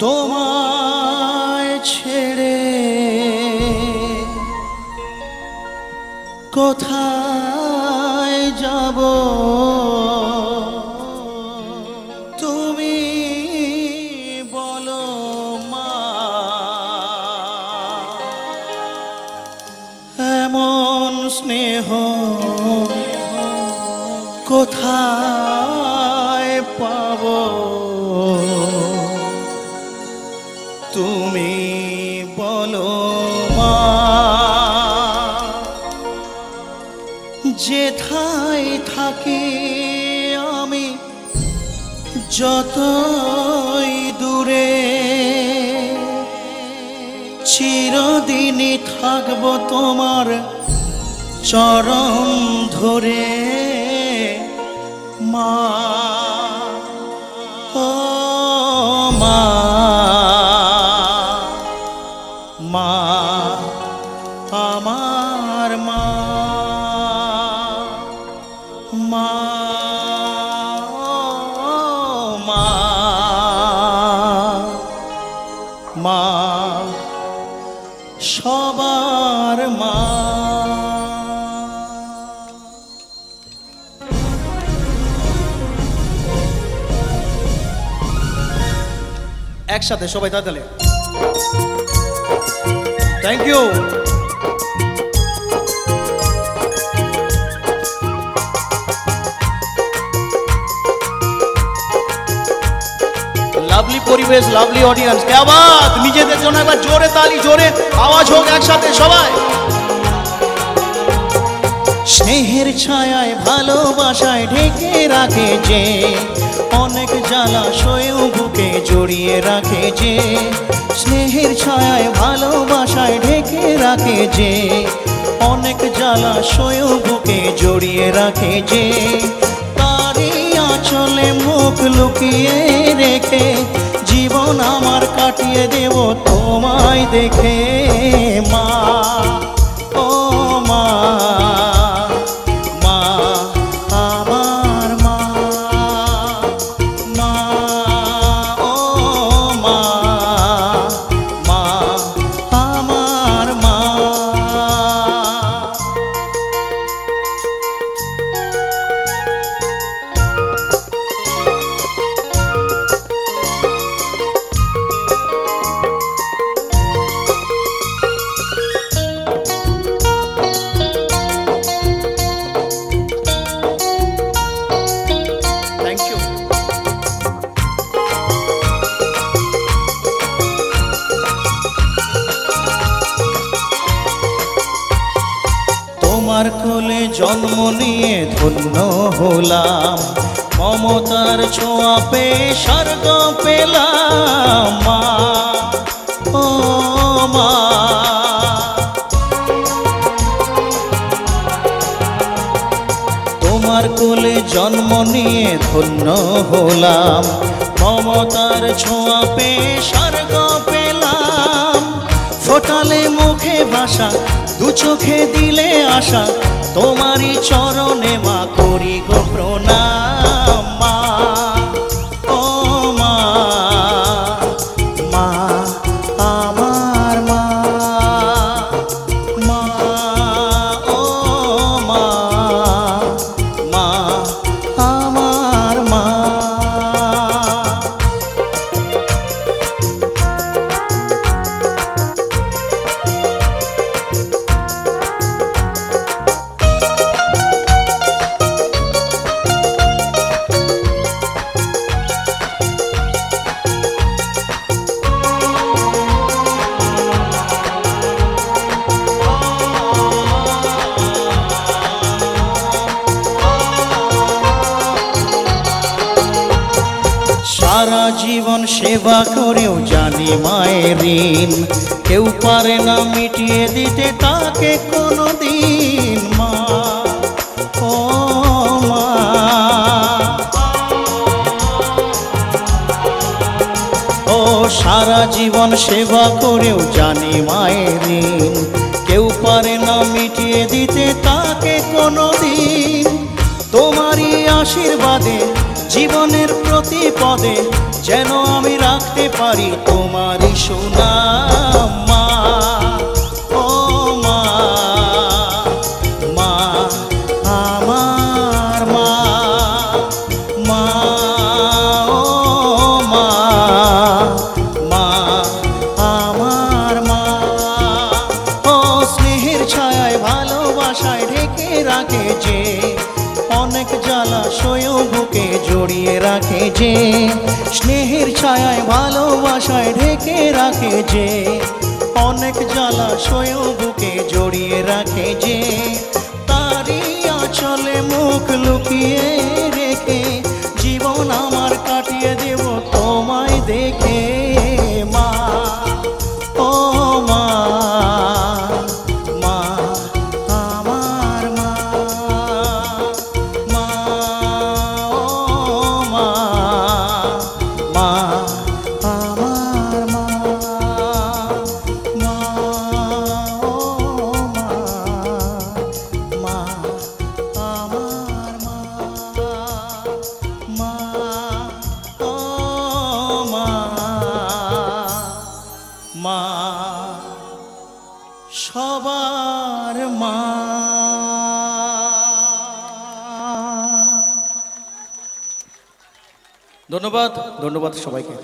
তোমায় ছেড়ে কোথায় যাব তুমি বলো মা এমন স্নেহ কোথায় পাবো তুমি বলো মা যেথায় থাকি আমি যতই দূরে চিরদিনই থাকবো তোমার চরণ ধরে মা ও মা মা আমার মা মা মা মা সবার মা একসাথে সবাই তাহলে থ্যাংক ইউ লাভলি পরিবেশ লাভলি অডিয়েন্স क्या बात নিজেদের জন্য একবার জোরে তালি জোরে আওয়াজ হোক একসাথে সবাই স্নেহের ছায়ায় ভালোবাসায় ঢেকে রাখে যে অনেক জ্বালাশয়েও বুকে জড়িয়ে রাখে যে স্নেহের ছায়ায় ভালোবাসায় ঢেকে রাখে যে অনেক জ্বালাশয়েও বুকে জড়িয়ে রাখে যে তারই আঁচলে মুখ লুকিয়ে রেখে জীবন আমার কাটিয়ে দেব তোমায় দেখে মা ও মা তোমার কোলে জন্ম নিয়ে ধন্য হলাম মমতার ছোঁয়া পেয়ে স্বর্গ পেলাম মা ও মা তোমার কোলে জন্ম নিয়ে ধন্য হলাম মমতার ছোঁয়া পেয়ে স্বর্গ পেলাম ফোটালে মুখে ভাষা দু চোখে দিলে আশা তোমারই চরণে মা করি গো প্রণাম মা ও মা মা আমার মা মা ও মা মা আমার মা সারা জীবন সেবা করেও জানি মায়ের ঋণ কেউ পারে না মিটিয়ে দিতে তাকে কোনোদিন মা ও মা ও সারা জীবন সেবা করেও জানি মায়ের ঋণ কেউ পারে না মিটিয়ে দিতে তাকে কোনোদিন তোমারই আশীর্বাদে জীবনের প্রতি পদে যেন আমি রাখতে রাখতে পারি তোমারই সুনাম মা। ও মা, মা আমার মা, মা ও মা, মা আমার মা। ও স্নেহের ছায়ায় ভালোবাসায় ঢেকে রাখে যে, অনেক জ্বালাশয়ও বুকে জড়িয়ে রাখে যে। স্নেহের ছায়ায় ভালোবাসায় ঢেকে রাখে যে, অনেক জ্বালাশয়ও বুকে জড়িয়ে রাখে যে। তারই আঁচলে মুখ লুকিয়ে রেখে জীবন আমার কাটিয়ে দেব তোমায় দেখে মা। ও মা, মা আমার মা, মা ও মা, মা আমার মা, মা ও মা, মা আমার মা, মা ও মা, মা সবার মা। ধন্যবাদ, ধন্যবাদ সবাইকে।